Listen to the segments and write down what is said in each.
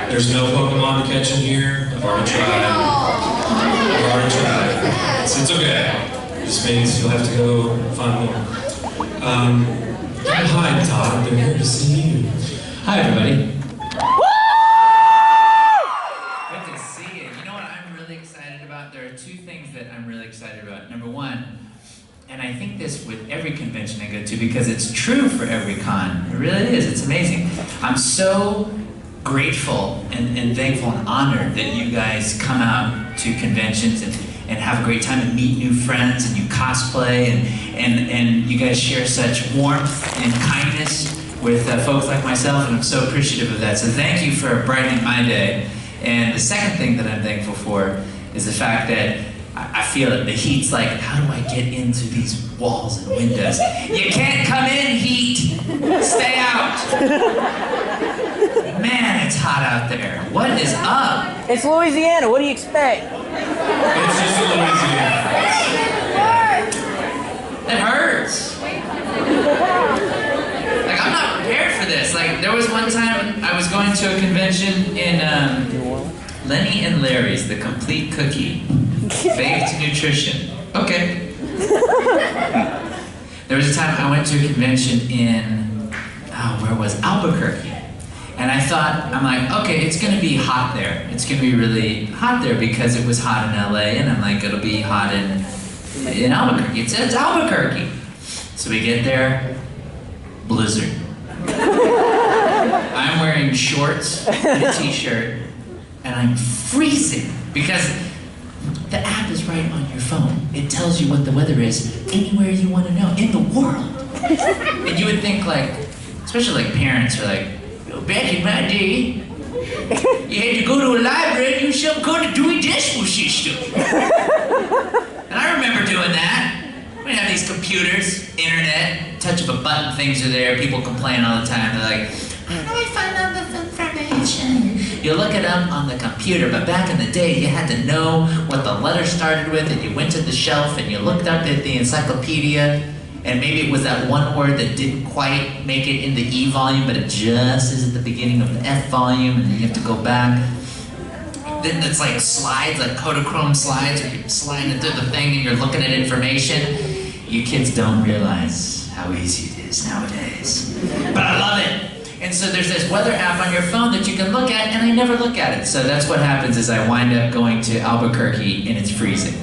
There's no Pokemon to catch in here. I've already tried. It's okay. It just means you'll have to go find more. Hi, Todd. They're here to see you. Hi, everybody. Good to see you. You know what I'm really excited about? There are two things that I'm really excited about. Number one, and I think this with every convention I go to because it's true for every con. It really is. It's amazing. I'm so grateful and thankful and honored that you guys come out to conventions and have a great time and meet new friends and you cosplay and you guys share such warmth and kindness with folks like myself, and I'm so appreciative of that. So thank you for brightening my day. And the second thing that I'm thankful for is the fact that I feel that the heat's like, how do I get into these walls and windows? You can't come in, heat! Stay out! Man, it's hot out there. What is up? It's Louisiana, what do you expect? It's just Louisiana. It hurts. Like, I'm not prepared for this. Like, there was one time I was going to a convention in Lenny and Larry's, the complete cookie. Baked nutrition. Okay. There was a time I went to a convention in, where was Albuquerque? And I thought, I'm like, okay, it's gonna be hot there. It's gonna be really hot there because it was hot in LA, and I'm like, it'll be hot in Albuquerque. It's Albuquerque. So we get there, blizzard. I'm wearing shorts and a t-shirt, and I'm freezing because the app is right on your phone. It tells you what the weather is anywhere you want to know in the world. And you would think, like, especially like parents are like, yo, back in my day, you had to go to a library and use some kind of Dewey Decimal System. And I remember doing that. We have these computers, internet, touch of a button, things are there. People complain all the time. They're like, how do I find out the information? You look it up on the computer, but back in the day, you had to know what the letter started with, and you went to the shelf and you looked up at the encyclopedia, and maybe it was that one word that didn't quite make it in the E volume, but it just is at the beginning of the F volume, and then you have to go back. Then it's like slides, like Kodachrome slides, or you're sliding it through the thing and you're looking at information. You kids don't realize how easy it is nowadays. But I love it. And so there's this weather app on your phone that you can look at, and I never look at it. So that's what happens is I wind up going to Albuquerque and it's freezing.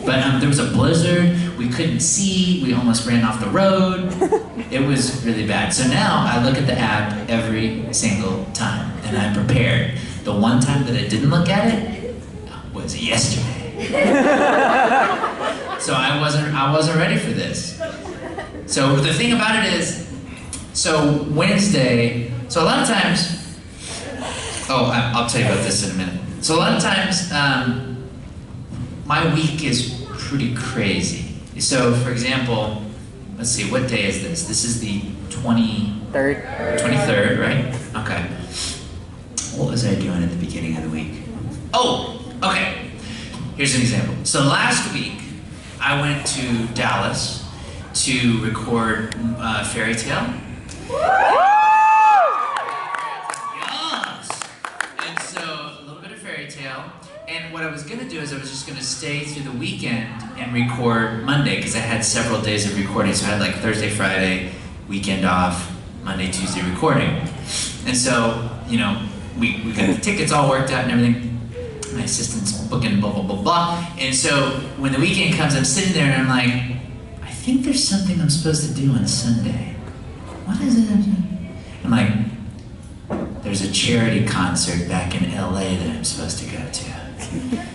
But there was a blizzard, we couldn't see, we almost ran off the road. It was really bad. So now I look at the app every single time, and I'm prepared. The one time that I didn't look at it was yesterday. So I wasn't ready for this. So the thing about it is, so Wednesday, so a lot of times, I'll tell you about this in a minute. So a lot of times, my week is pretty crazy. So for example, let's see, what day is this? This is the 23rd, right? Okay. What was I doing at the beginning of the week? Oh, okay. Here's an example. So last week, I went to Dallas to record Fairy Tale. Yes! And so, a little bit of Fairy Tale. And what I was gonna do is I was just gonna stay through the weekend and record Monday, because I had several days of recording. So I had like Thursday, Friday, weekend off, Monday, Tuesday recording. And so, you know, we got the tickets all worked out and everything. My assistant's booking, blah, blah, blah, blah. And so when the weekend comes, I'm sitting there and I'm like, I think there's something I'm supposed to do on Sunday. What is it? I'm like, there's a charity concert back in LA that I'm supposed to go to.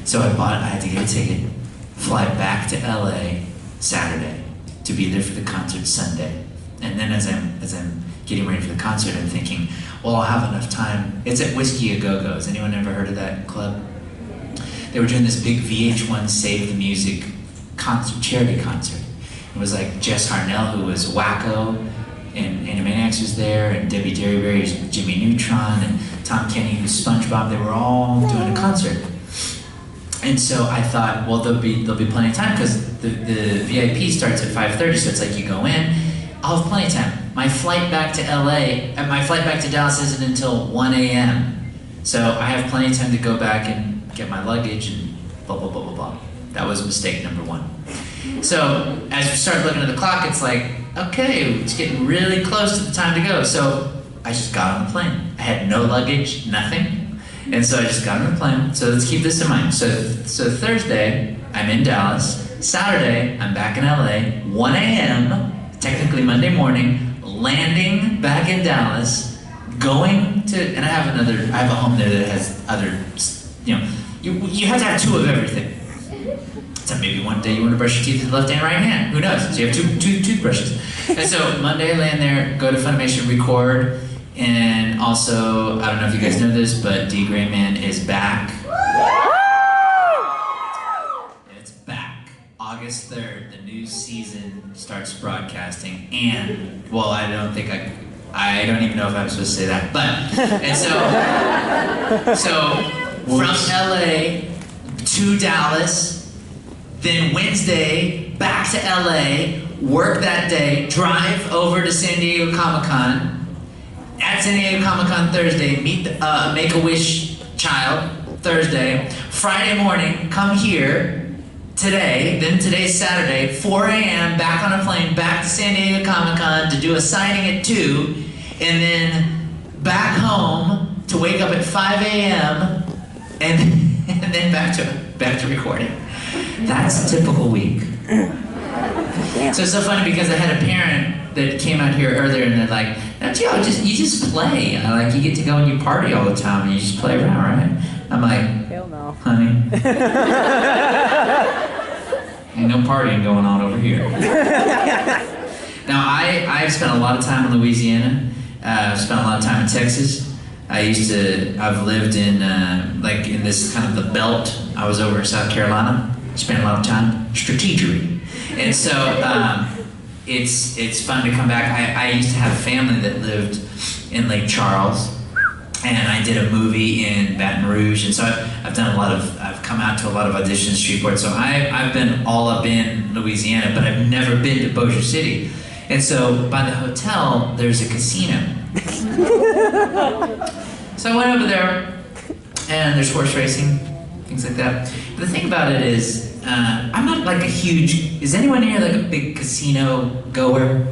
So I had to get a ticket, fly back to LA Saturday to be there for the concert Sunday. And then as I'm getting ready for the concert, I'm thinking, well, I'll have enough time. It's at Whiskey A Go Go. Has anyone ever heard of that club? They were doing this big VH1 Save the Music concert, charity concert. It was like Jess Harnell, who was Wacko, and Animaniacs was there, and Debbie Derryberry, who's Jimmy Neutron, and Tom Kenny, who's SpongeBob. They were all doing a concert. And so I thought, well, there'll be plenty of time because the VIP starts at 5:30, so it's like you go in. I'll have plenty of time. My flight back to LA, my flight back to Dallas isn't until 1 a.m. So I have plenty of time to go back and get my luggage and blah, blah, blah, blah, blah. That was mistake number one. So as we start looking at the clock, it's like, okay, it's getting really close to the time to go. So I just got on the plane. I had no luggage, nothing. And so I just got on the plane. So let's keep this in mind. So Thursday, I'm in Dallas. Saturday, I'm back in LA. 1 a.m., technically Monday morning, landing back in Dallas, going to, and I have a home there that has other, you have to have two of everything. So maybe one day you want to brush your teeth with the left and right hand. Who knows? So you have two toothbrushes. And so Monday I land there, go to Funimation, record, and also, I don't know if you guys know this, but D Gray Man is back. It's back. August 3rd, the new season starts broadcasting, and, well, I don't even know if I'm supposed to say that, but, and so from LA to Dallas, then Wednesday, back to LA, work that day, drive over to San Diego Comic-Con. At San Diego Comic-Con Thursday, meet the Make-A-Wish child Thursday. Friday morning, come here today, then today's Saturday, 4 a.m., back on a plane, back to San Diego Comic-Con to do a signing at 2, and then back home to wake up at 5 a.m., and then back to recording. That's a typical week. So it's so funny because I had a parent that came out here earlier and they're like, you just play. Like you get to go and you party all the time and you just play around, right? I'm like, Hell no. Honey, ain't no partying going on over here. Now I've spent a lot of time in Louisiana. I've spent a lot of time in Texas. I've lived in in this kind of the belt. I was over in South Carolina. Spent a lot of time strategically. And so it's fun to come back. I used to have family that lived in Lake Charles, and I did a movie in Baton Rouge, and so I've come out to a lot of auditions in Shreveport. So I've been all up in Louisiana, but I've never been to Bossier City. And so by the hotel, there's a casino. So I went over there, and there's horse racing, things like that. But the thing about it is, I'm not like a huge, is anyone here like a big casino goer?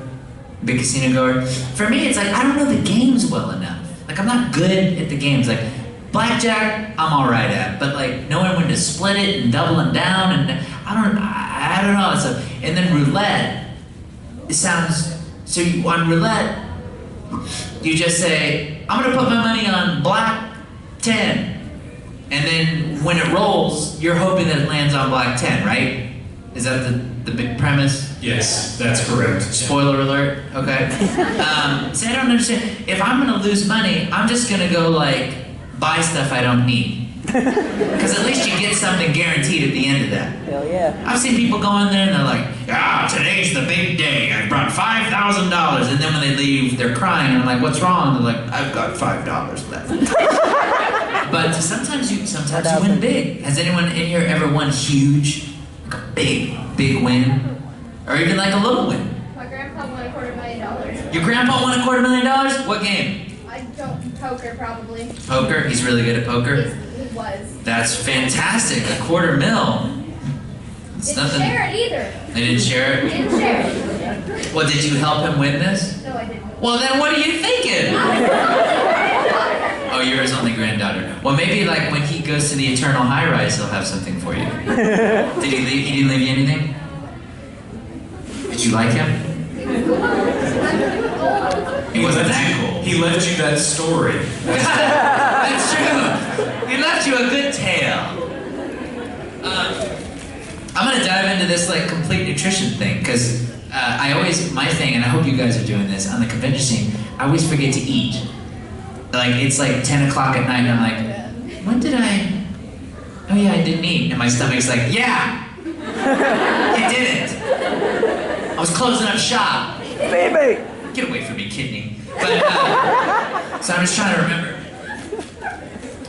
Big casino goer? For me, it's like, I don't know the games well enough. Like, I'm not good at the games. Like, blackjack, I'm all right at, but like, knowing when to split it and doubling down, and I don't know. So, and then roulette, it sounds, on roulette, you just say, I'm gonna put my money on black 10. And then when it rolls, you're hoping that it lands on black 10, right? Is that the big premise? Yes, that's correct. Spoiler alert, okay. See, I don't understand. If I'm gonna lose money, I'm just gonna go like, buy stuff I don't need. Because at least you get something guaranteed at the end of that. Hell yeah. I've seen people go in there and they're like, today's the big day. I brought $5,000. And then when they leave, they're crying. And I'm like, what's wrong? They're like, I've got $5 left. But sometimes you win big. Has anyone in here ever won huge? Like a big win? Or even like a little win? My grandpa won $250,000. Your grandpa won $250,000? What game? I don't, poker probably. Poker? He's really good at poker? He was. That's fantastic. $250,000. It's Didn't nothing. share it either. They didn't share it? Didn't share it. Well, did you help him win this? No, I didn't. Well, then what are you thinking? Oh, you're his only granddaughter. Well, maybe like when he goes to the eternal high rise, he'll have something for you. Did he leave? He didn't leave you anything? Did you like him? He wasn't that cool. He left you that story. That's true. He left you a good tale. I'm gonna dive into this like complete nutrition thing because my thing, and I hope you guys are doing this on the convention scene. I always forget to eat. Like it's like 10 o'clock at night, and I'm like, when did I? Oh yeah, I didn't eat, and my stomach's like, yeah, you didn't. I was closing up shop. Baby! Get away from me, kidney. But, so I'm just trying to remember.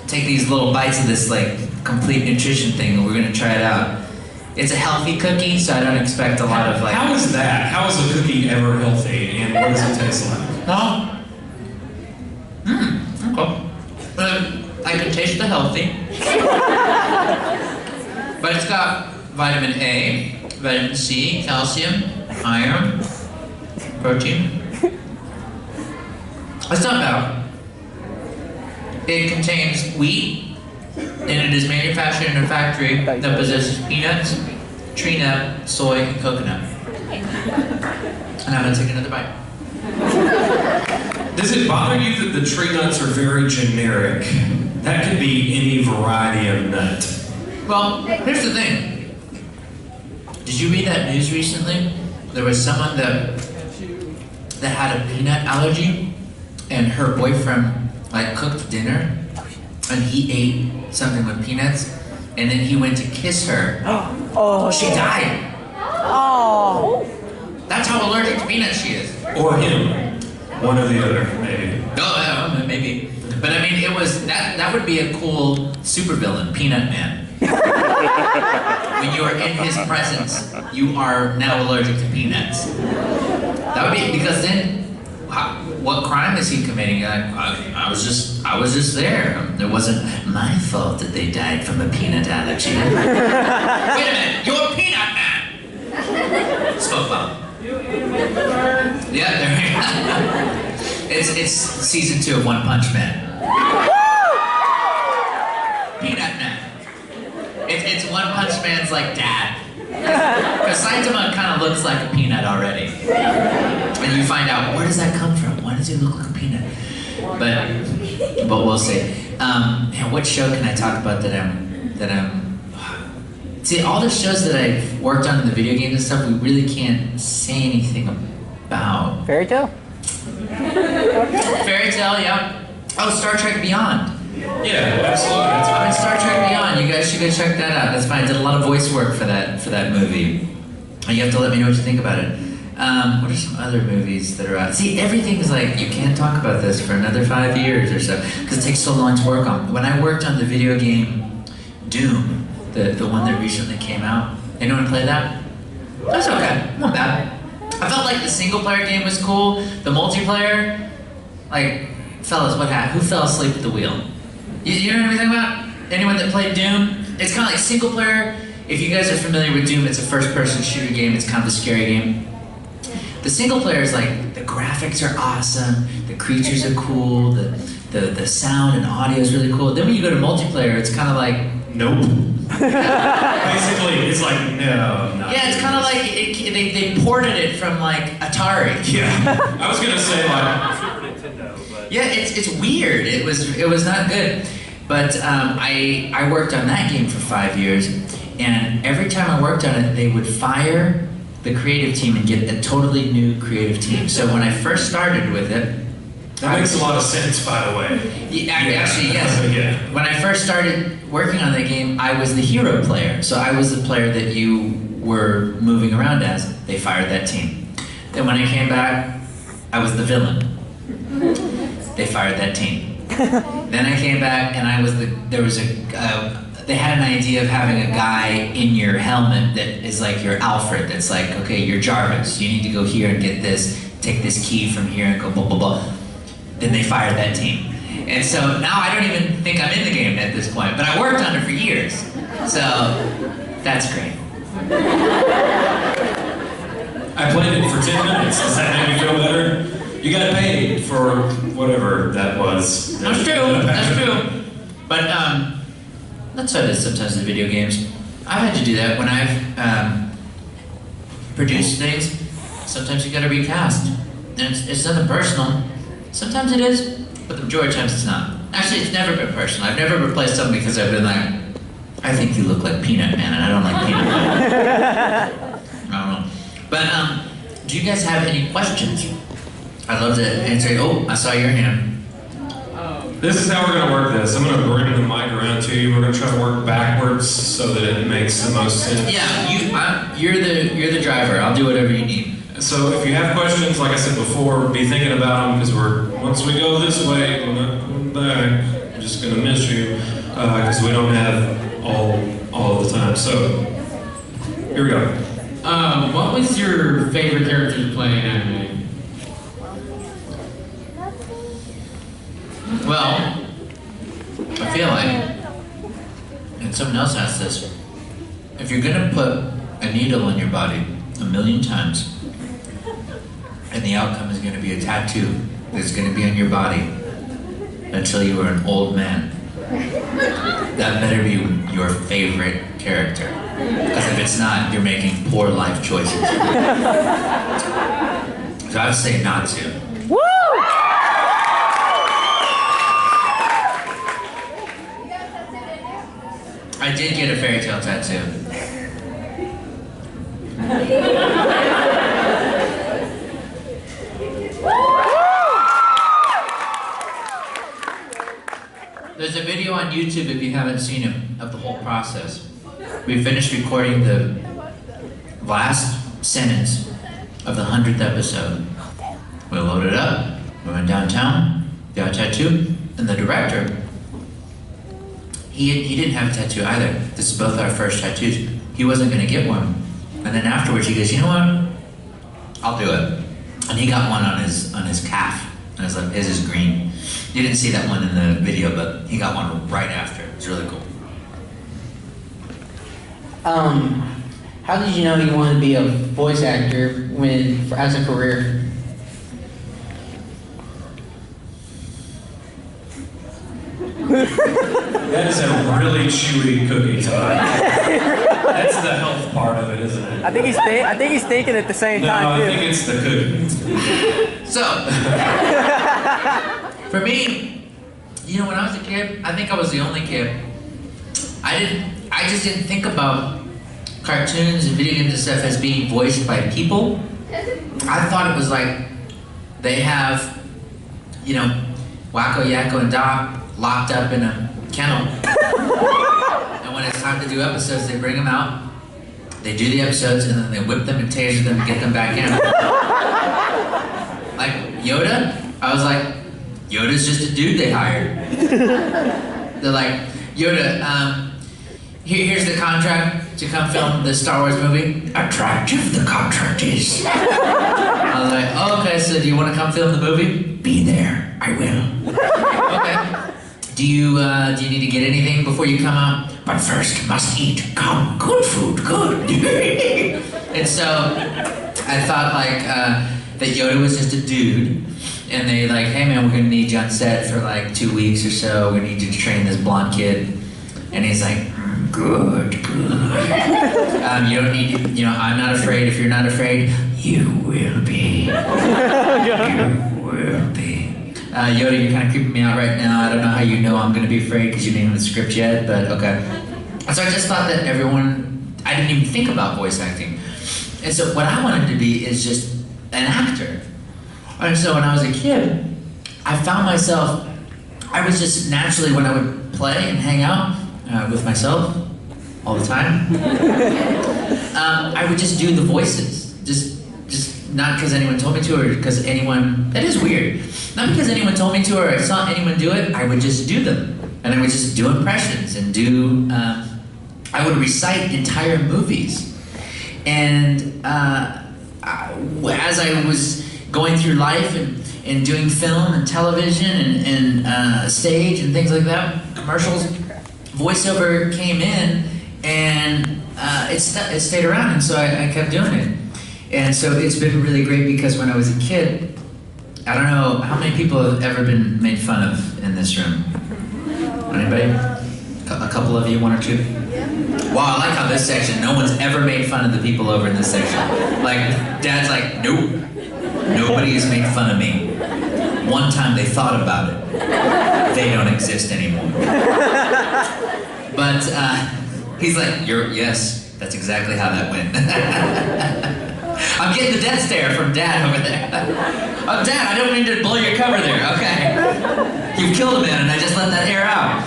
Take these little bites of this like complete nutrition thing, and we're gonna try it out. It's a healthy cookie, so I don't expect a lot of like. How is that? How is a cookie ever healthy, and what does it taste like? No. Okay. I I can taste the healthy. But it's got vitamin A, vitamin C, calcium, iron, protein. It's not bad. It contains wheat, and it is manufactured in a factory that possesses peanuts, tree nut, soy, and coconut. And I'm gonna take another bite. Does it bother you that the tree nuts are very generic? That could be any variety of nut. Well, here's the thing. Did you read that news recently? There was someone that had a peanut allergy, and her boyfriend like cooked dinner, and he ate something with peanuts, and then he went to kiss her. Oh. She died. Oh. That's how allergic to peanuts she is. Or him. One or the other, maybe. Oh, maybe. But I mean, it was that would be a cool supervillain, Peanut Man. When you are in his presence, you are now allergic to peanuts. That would be, because then, what crime is he committing? I was just there. It wasn't my fault that they died from a peanut allergy. Wait a minute, you're Peanut Man. Spoke well. Yeah, there. It's season 2 of One Punch Man. Peanut Man. It's One Punch Man's like dad. Because Saitama kind of looks like a peanut already. And you find out, where does that come from? Why does he look like a peanut? But we'll see. Man, what show can I talk about that I'm see, all the shows that I've worked on in the video games and stuff, we really can't say anything about. Fairy Tale? Fairy Tale, yeah. Oh, Star Trek Beyond. Yeah, absolutely. I'm in Star Trek Beyond. You guys should go check that out. That's fine. I did a lot of voice work for that movie. And you have to let me know what you think about it. What are some other movies that are out? See, everything's like, you can't talk about this for another 5 years or so, because it takes so long to work on. When I worked on the video game Doom, the one that recently came out, anyone play that? That was okay. Not bad. I felt like the single player game was cool. The multiplayer, like, fellas, who fell asleep at the wheel? You know what I'm talking about? Anyone that played Doom? It's kind of like single player. If you guys are familiar with Doom, it's a first-person shooter game. It's kind of a scary game. The single player is like, the graphics are awesome, the creatures are cool, the sound and audio is really cool. Then when you go to multiplayer, it's kind of like, nope. Basically, it's like, no, not yeah, it's kind of like, they ported it from like Atari. Yeah, I was gonna say like, Super Nintendo, but yeah, it's weird. It was not good. But I worked on that game for 5 years, and every time I worked on it, they would fire the creative team and get a totally new creative team. So when I first started with it, that makes a lot of sense, by the way. Yeah, actually, yes. Yeah. When I first started working on the game, I was the hero player. So I was the player that you were moving around as. They fired that team. Then when I came back, I was the villain. They fired that team. Then I came back and I was they had an idea of having a guy in your helmet that is like your Alfred, that's like, okay, you're Jarvis, you need to go here and get this, take this key from here and go blah, blah, blah. Then they fired that team. And so now I don't even think I'm in the game at this point, but I worked on it for years. So, that's great. I played it for 10 minutes. Does that make you feel better? You got paid for whatever that was. That's true. But, that's how it is sometimes in video games. I've had to do that when I've produced things. Sometimes you gotta recast. And it's nothing personal. Sometimes it is, but the majority of times it's not. Actually, it's never been personal. I've never replaced something because I've been like, I think you look like Peanut Man, and I don't like Peanut Man. I don't know. But, do you guys have any questions? I'd love to answer. Oh, I saw your hand. This is how we're going to work this. I'm going to bring the mic around to you. We're going to try to work backwards so that it makes the most sense. Yeah, you're the driver. I'll do whatever you need. So if you have questions, like I said before, be thinking about them, because once we go this way, we're not going back. I'm just going to miss you because we don't have all of the time. So here we go. What was your favorite character to play in anime? Well, my feel like, and someone else asked this, if you're gonna put a needle in your body 1,000,000 times, and the outcome is gonna be a tattoo that's gonna be on your body until you are an old man, that better be your favorite character. Because if it's not, you're making poor life choices. So I would say not to. Woo! I did get a fairy tale tattoo. There's a video on YouTube if you haven't seen it of the whole process. We finished recording the last sentence of the 100th episode. We loaded up, we went downtown, got a tattoo, and the director, he didn't have a tattoo either. This is both our first tattoos. He wasn't gonna get one. And then afterwards he goes, you know what? I'll do it. And he got one on his calf. And it's like, his is green. You didn't see that one in the video, but he got one right after. It's really cool. How did you know you wanted to be a voice actor as a career? That is a really chewy cookie, Todd. That's the health part of it, isn't it? I think he's thinking at the same time No, I too. think it's the cookie. So, for me, you know, when I was a kid, I think I was the only kid. I just didn't think about cartoons and video games and stuff as being voiced by people. I thought it was like they have, you know, Wacko, Yakko, and Doc locked up in a kennel. And when it's time to do episodes, they bring them out, they do the episodes, and then they whip them and taser them and get them back in. Like Yoda, I was like, Yoda's just a dude they hired. They're like, Yoda, here's the contract to come film the Star Wars movie. Attractive the contract is. I was like, oh, okay, so do you want to come film the movie? Be there, I will. Okay. Do you need to get anything before you come out? But first, must eat. Come, good food, good. And so, I thought like that Yoda was just a dude, and they like, hey man, we're gonna need you on set for like 2 weeks or so. We need you to train this blonde kid, and he's like, good. You don't need, you know, I'm not afraid. If you're not afraid, you will be. You will be. Yoda, you're kind of creeping me out right now. I don't know how you know I'm going to be afraid because you didn't even the script yet, but okay. So I just thought that I didn't even think about voice acting. And so what I wanted to be is just an actor. And so when I was a kid, I found myself, I was just naturally, when I would play and hang out with myself all the time, I would just do the voices. Just not because anyone told me to, or because anyone, that is weird. Not because anyone told me to, or I saw anyone do it, I would just do them. And I would just do impressions and I would recite entire movies. And as I was going through life and doing film and television and stage and things like that, commercials, voiceover came in and it stayed around, and so I kept doing it. And so it's been really great because when I was a kid, I don't know how many people have ever been made fun of in this room. Anybody? A couple of you, one or two? Wow, I like how this section, no one's ever made fun of the people over in this section. Like, Dad's like, nope, nobody has made fun of me. One time they thought about it. They don't exist anymore. But he's like, yes, that's exactly how that went. I'm getting the death stare from Dad over there. Oh, Dad, I don't mean to blow your cover there, okay. You've killed a man and I just let that air out.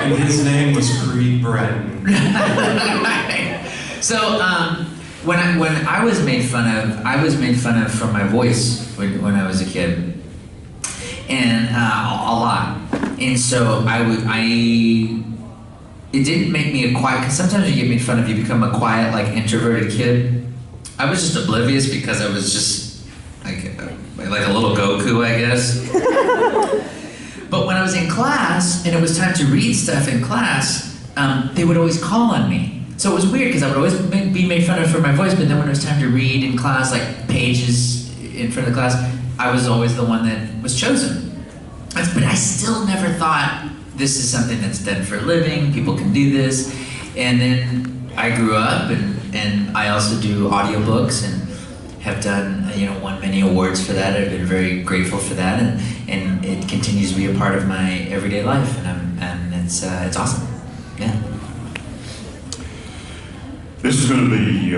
And his name was Creed Bratton. So, when I was made fun of, for my voice when I was a kid. And a lot. And so it didn't make me a quiet, because sometimes you get made fun of, you become a quiet, like introverted kid. I was just oblivious because I was just like a little Goku, I guess. But when I was in class and it was time to read stuff in class, they would always call on me. So it was weird because I would always be made fun of for my voice, but then when it was time to read in class, like pages in front of the class, I was always the one that was chosen. But I still never thought this is something that's done for a living, people can do this. And then I grew up and I also do audiobooks and have done, won many awards for that. I've been very grateful for that, and it continues to be a part of my everyday life, and it's awesome. Yeah. This is going to be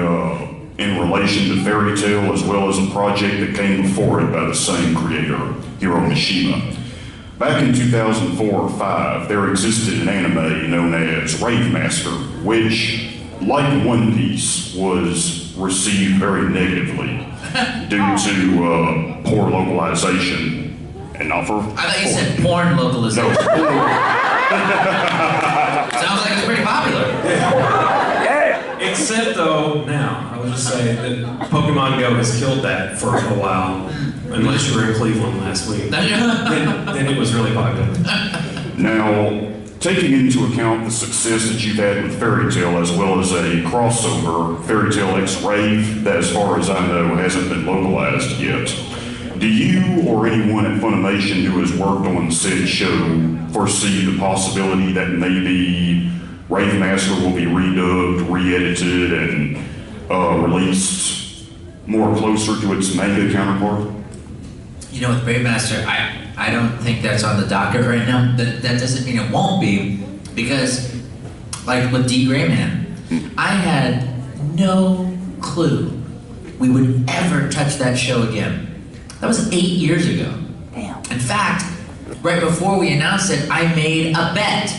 in relation to Fairy Tale as well as a project that came before it by the same creator, Hiro Mishima. Back in 2004 or 5, there existed an anime known as Rave Master, which, like One Piece, was received very negatively due to poor localization. And not for... I thought you said porn localization. Sounds like it's pretty popular. Except though, now, I would just say that Pokemon Go has killed that for a while. Unless you were in Cleveland last week. then it was really popular. Now, taking into account the success that you've had with Fairy Tale as well as a crossover, Fairy Tale X Rave, that as far as I know hasn't been localized yet. Do you or anyone at Funimation who has worked on said show foresee the possibility that maybe Rave Master will be redubbed, re-edited, and released more closer to its manga counterpart? With Brave Master, I don't think that's on the docket right now. That doesn't mean it won't be, because, like with D. Gray Man, I had no clue we would ever touch that show again. That was 8 years ago. Damn. In fact, right before we announced it, I made a bet.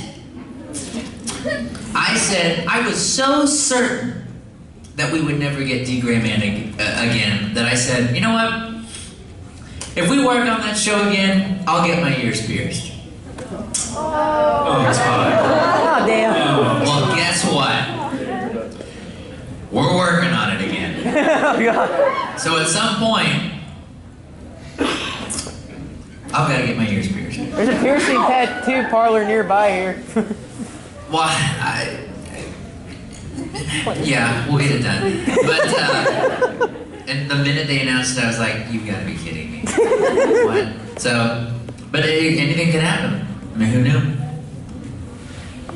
I said I was so certain that we would never get D. Gray Man again that I said, you know what? If we work on that show again, I'll get my ears pierced. Oh, that's fine. Oh, damn. Well, guess what? We're working on it again. Oh, God. So at some point, I've got to get my ears pierced. There's a piercing tattoo parlor nearby here. Well, yeah, we'll get it done. But, and the minute they announced it, I was like, you've got to be kidding me. What? So, but anything can happen. I mean, who knew?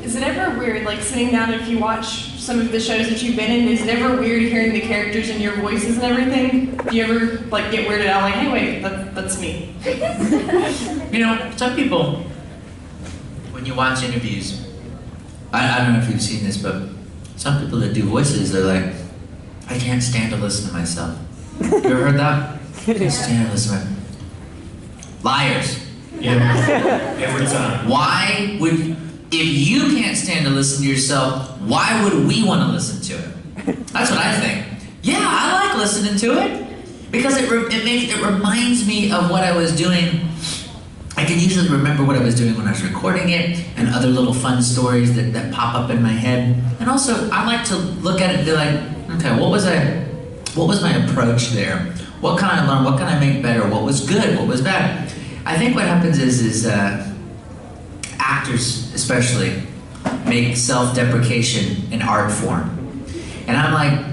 Is it ever weird, like sitting down if you watch some of the shows that you've been in, is it ever weird hearing the characters and your voices and everything? Do you ever like get weirded out like, hey wait, that's me? Some people, when you watch interviews, I don't know if you've seen this, but some people that do voices, they're like, I can't stand to listen to myself. You ever heard that? I can't stand to listen to myself. Liars. Yeah. Every time. Why would, if you can't stand to listen to yourself, why would we want to listen to it? That's what I think. Yeah, I like listening to it because it reminds me of what I was doing. I can usually remember what I was doing when I was recording it and other little fun stories that pop up in my head. And also, I like to look at it and be like, okay, what was my approach there? What can I learn? What can I make better? What was good? What was bad? I think what happens is actors, especially, make self-deprecation an art form. And I'm like,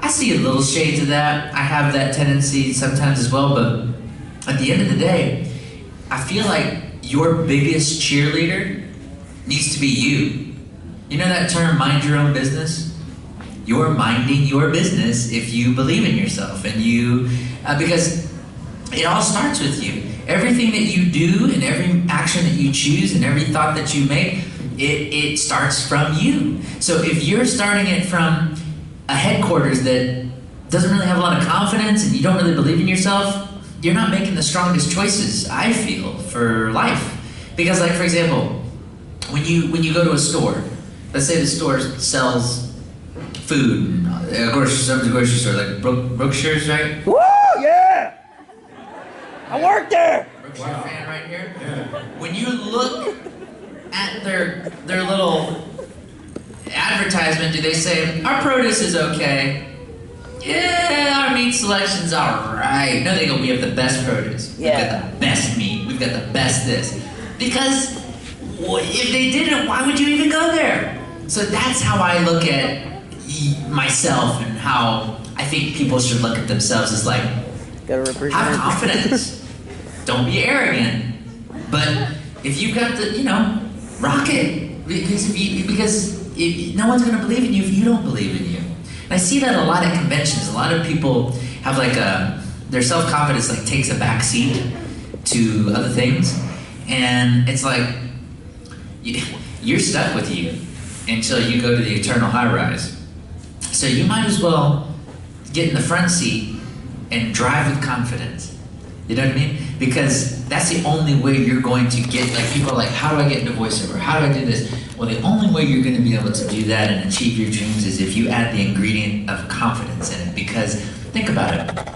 I see a little shades of that. I have that tendency sometimes as well, but at the end of the day, I feel like your biggest cheerleader needs to be you. You know that term, mind your own business? You're minding your business if you believe in yourself and you, because it all starts with you. Everything that you do and every action that you choose and every thought that you make, it starts from you. So if you're starting it from a headquarters that doesn't really have a lot of confidence and you don't really believe in yourself, you're not making the strongest choices, I feel, for life. Because, like, for example, when you go to a store, let's say the store sells food, grocery store, like Brookshire's, right? Woo, yeah! I worked there! Brookshire fan right here? Yeah. When you look at their little advertisement, do they say, our produce is okay? Yeah, our meat selection's alright. No, they go, we have the best produce. Yeah. We've got the best meat. We've got the best this. Because if they didn't, why would you even go there? So that's how I look at myself and how I think people should look at themselves as like, Gotta represent. have confidence. Don't be arrogant. But if you got the, rock it. Because no one's going to believe in you if you don't believe in you. And I see that a lot at conventions. A lot of people have like their self-confidence like takes a back seat to other things. And it's like, you're stuck with you until you go to the eternal high rise. So you might as well get in the front seat and drive with confidence. You know what I mean? Because that's the only way you're going to get, like, people are like, how do I get into voiceover? How do I do this? Well, the only way you're going to be able to do that and achieve your dreams is if you add the ingredient of confidence in it. Because think about it.